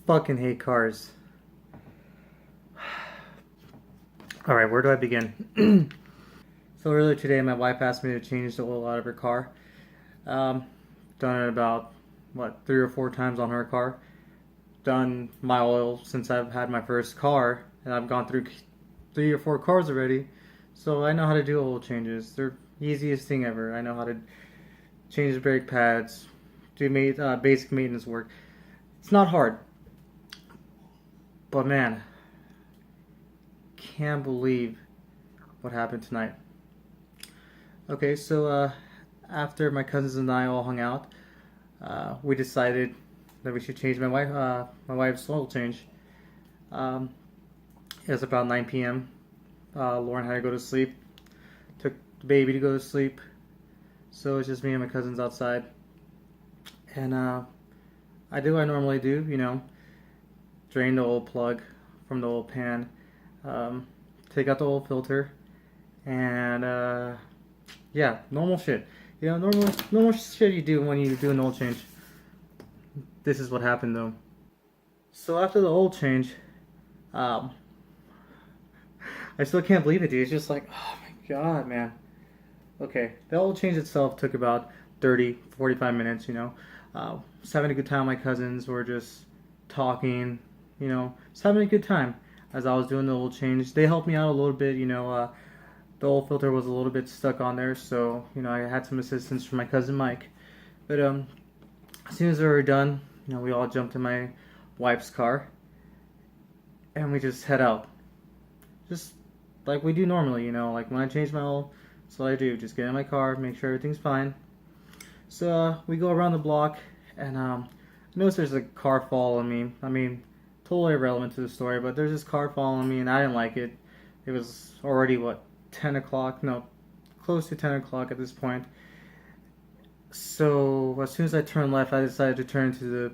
fucking hate cars. Alright, where do I begin? So earlier today, my wife asked me to change the oil out of her car. Um, Done it about, 3 or 4 times on her car. Done my oil since I've had my first car, and I've gone through 3 or 4 cars already. So I know how to do oil changes. They're the easiest thing ever. I know how to change the brake pads, do basic maintenance work. It's not hard. But man, can't believe what happened tonight. Okay, so after my cousins and I all hung out, we decided that we should change my wife's oil change. Um, it was about 9 p.m. Lauren had to go to sleep. Took the baby to go to sleep. So it's just me and my cousins outside. And I do what I normally do, drain the oil plug from the oil pan, take out the oil filter, and yeah, normal shit. Normal shit you do when you do an oil change. This is what happened though. So after the oil change, um, I still can't believe it, dude. It's just like, oh my god, man. Okay, the oil change itself took about 30, 45 minutes, just having a good time with my cousins. We're just talking, just having a good time as I was doing the oil change. They helped me out a little bit, the oil filter was a little bit stuck on there, so, I had some assistance from my cousin Mike. But as soon as we were done, we all jumped in my wife's car, and we just head out. Just like we do normally, like when I change my oil, that's what I do. Just get in my car, make sure everything's fine. So we go around the block, and I notice there's a car following me. I mean, totally irrelevant to the story, but there's this car following me, and I didn't like it. It was already, 10 o'clock? No, close to 10 o'clock at this point. So as soon as I turned left, I decided to turn into the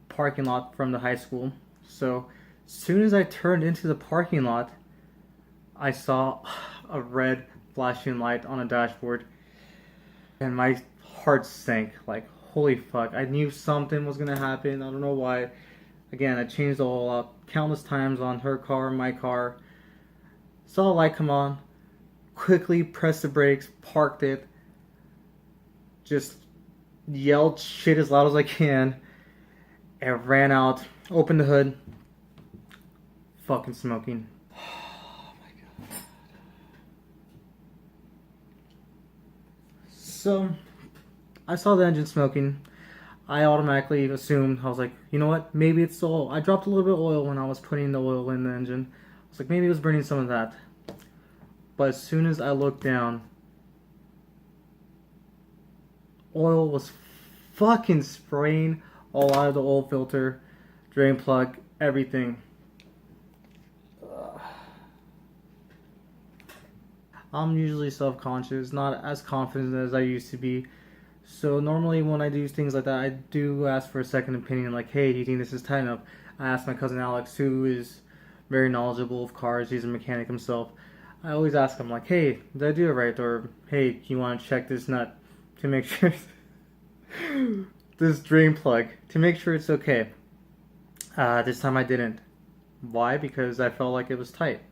parking lot from the high school. So as soon as I turned into the parking lot, I saw a red flashing light on a dashboard, and my heart sank. Like, holy fuck, I knew something was gonna happen. I don't know why. Again, I changed the oil up countless times on her car, my car. Saw a light come on, quickly pressed the brakes, parked it, just yelled shit as loud as I can, and ran out, opened the hood, fucking smoking. So, I saw the engine smoking. I automatically assumed, I was like, you know what, maybe it's the oil. I dropped a little bit of oil when I was putting the oil in the engine. I was like, maybe it was burning some of that. But as soon as I looked down, oil was fucking spraying all out of the oil filter, drain plug, everything. I'm usually self-conscious, not as confident as I used to be. So normally when I do things like that, I do ask for a second opinion, like, hey, do you think this is tight enough? I ask my cousin Alex, who is very knowledgeable of cars. He's a mechanic himself. I always ask him, like, hey, did I do it right? Or, hey, do you want to check this nut to make sure this drain plug, to make sure it's okay. This time I didn't. Why? Because I felt like it was tight.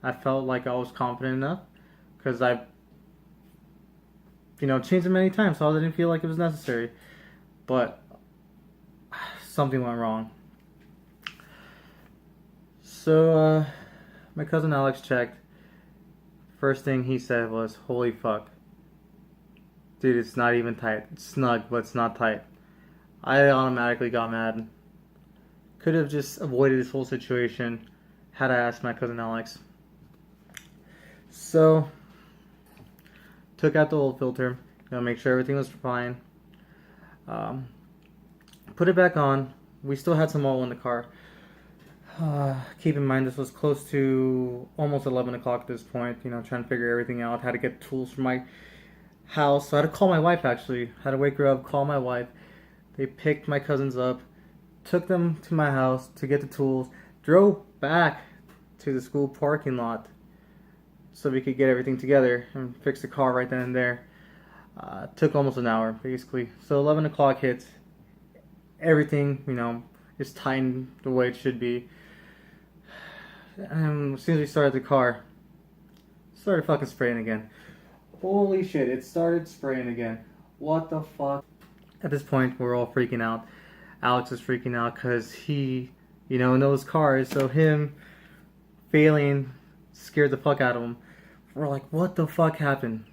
I felt like I was confident enough, because I've changed it many times, so I didn't feel like it was necessary. But something went wrong. So my cousin Alex checked. First thing he said was, holy fuck, dude, it's not even tight. It's snug, but it's not tight. I automatically got mad. Could have just avoided this whole situation had I asked my cousin Alex. So took out the oil filter, make sure everything was fine. Put it back on. We still had some oil in the car. Keep in mind, this was close to almost 11 o'clock at this point, trying to figure everything out. Had to get tools from my house. So I had to call my wife, actually. Had to wake her up, call my wife. They picked my cousins up, took them to my house to get the tools, drove back to the school parking lot so we could get everything together and fix the car right then and there. Took almost an hour, basically. So 11 o'clock hits. Everything, is tightened the way it should be. And as soon as we started the car, it started fucking spraying again. Holy shit, it started spraying again. What the fuck? At this point, we're all freaking out. Alex is freaking out because he, knows cars, so him failing scared the fuck out of him. We're like, what the fuck happened?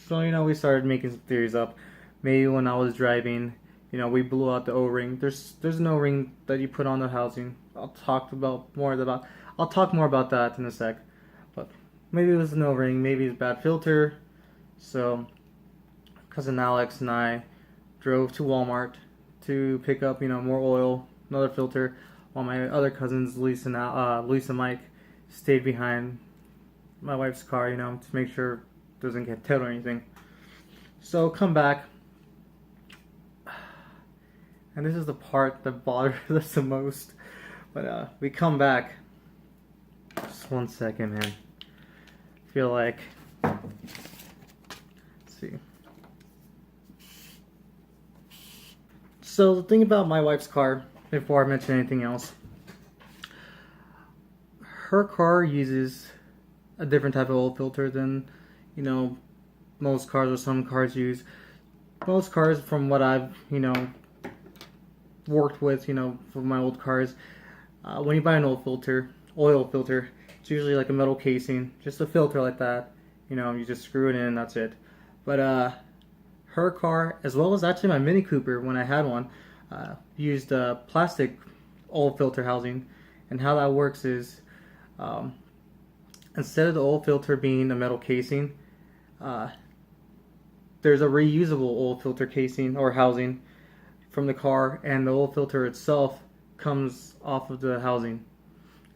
So, we started making some theories up. Maybe when I was driving, we blew out the O-ring. There's an O-ring that you put on the housing. I'll talk more about that in a sec. But maybe it was an O-ring, maybe it's a bad filter. So, cousin Alex and I drove to Walmart to pick up, more oil, another filter, while my other cousins, Lisa and Mike, stayed behind my wife's car, to make sure it doesn't get towed or anything. So come back, and this is the part that bothers us the most. But we come back. Just 1 second, man. I feel like. Let's see. So the thing about my wife's car, before I mention anything else, her car uses a different type of oil filter than, most cars or some cars use. Most cars, from what I've, worked with, for my old cars, when you buy an oil filter, it's usually like a metal casing, just a filter like that. You just screw it in, that's it. But her car, as well as actually my Mini Cooper, when I had one, used a plastic oil filter housing. And how that works is, instead of the oil filter being a metal casing, there's a reusable oil filter casing or housing from the car, and the oil filter itself comes off of the housing,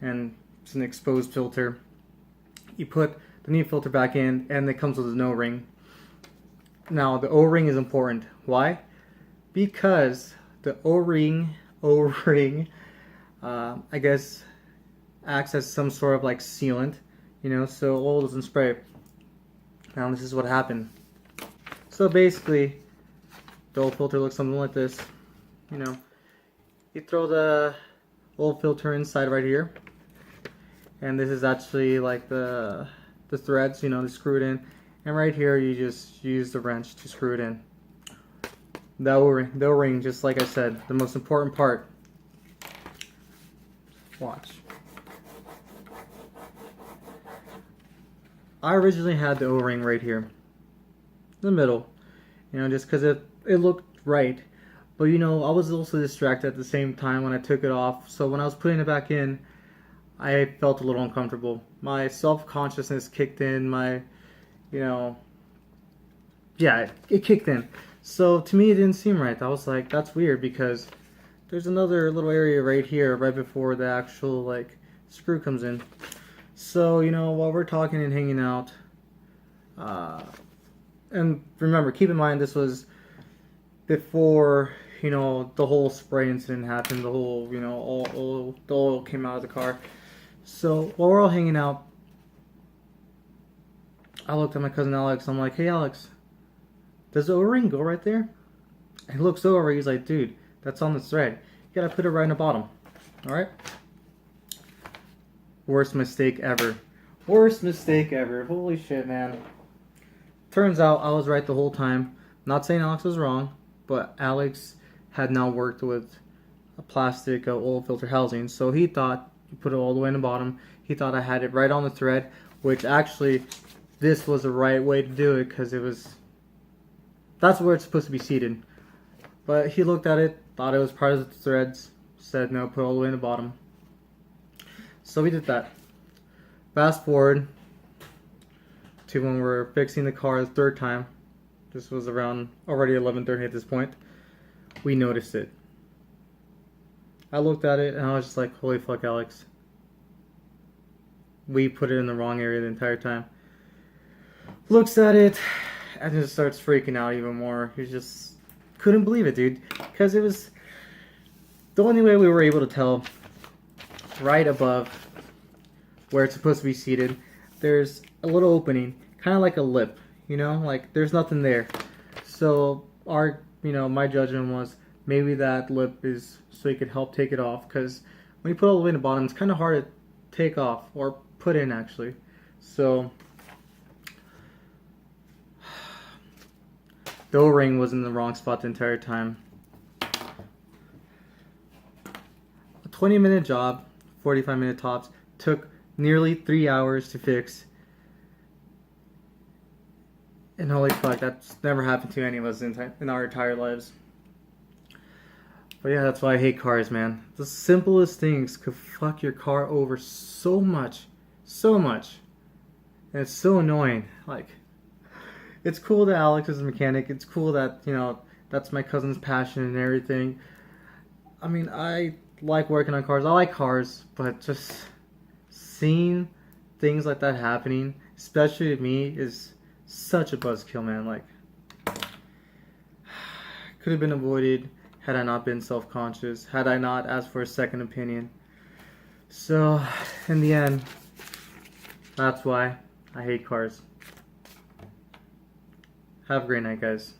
and it's an exposed filter. You put the new filter back in, and it comes with an O-ring. Now, the O-ring is important. Why? Because the O-ring, I guess, acts as some sort of like sealant, so oil doesn't spray. Now, this is what happened. So basically, the oil filter looks something like this. You throw the oil filter inside right here, and this is actually like the threads, to screw it in. And right here, you just use the wrench to screw it in. The O-ring, just like I said, the most important part. Watch. I originally had the O-ring right here, in the middle, just because it looked right. But I was also distracted at the same time when I took it off. So when I was putting it back in, I felt a little uncomfortable. My self-consciousness kicked in. It kicked in. So to me, it didn't seem right. I was like, that's weird, because there's another little area right here, right before the actual screw comes in. So while we're talking and hanging out, and remember, keep in mind, this was before the whole spray incident happened. The whole the oil came out of the car. So while we're all hanging out, I looked at my cousin Alex. I'm like, hey Alex, does the O-ring go right there? And he looks over. He's like, dude, that's on the thread. You gotta put it right in the bottom. Alright? Worst mistake ever. Worst mistake ever. Holy shit, man. Turns out I was right the whole time. Not saying Alex was wrong, but Alex had not worked with a plastic oil filter housing, so he thought you put it all the way in the bottom. He thought I had it right on the thread, which actually this was the right way to do it, because that's where it's supposed to be seated. But he looked at it, thought it was part of the threads, said no, put it all the way in the bottom. So we did that. Fast forward to when we're fixing the car the third time. This was around already 11:30 at this point. We noticed it. I looked at it and I was just like, holy fuck, Alex. We put it in the wrong area the entire time. Looks at it and just starts freaking out even more. He just couldn't believe it, dude. Because it was the only way we were able to tell, right above where it's supposed to be seated, there's a little opening, kind of like a lip, like there's nothing there. So my judgment was, maybe that lip is so you could help take it off, because when you put it all the way in the bottom, it's kind of hard to take off, or put in actually. So the O-ring was in the wrong spot the entire time. A 20-minute job, 45-minute tops, took nearly 3 hours to fix. And holy fuck, that's never happened to any of us in our entire lives. But yeah, that's why I hate cars, man. The simplest things could fuck your car over so much. So much. And it's so annoying. Like, it's cool that Alex is a mechanic. It's cool that, you know, that's my cousin's passion and everything. I mean, I like working on cars. I like cars, but just seeing things like that happening, especially to me, is such a buzzkill, man. Like, could have been avoided had I not been self-conscious, had I not asked for a second opinion. So, in the end, that's why I hate cars. Have a great night, guys.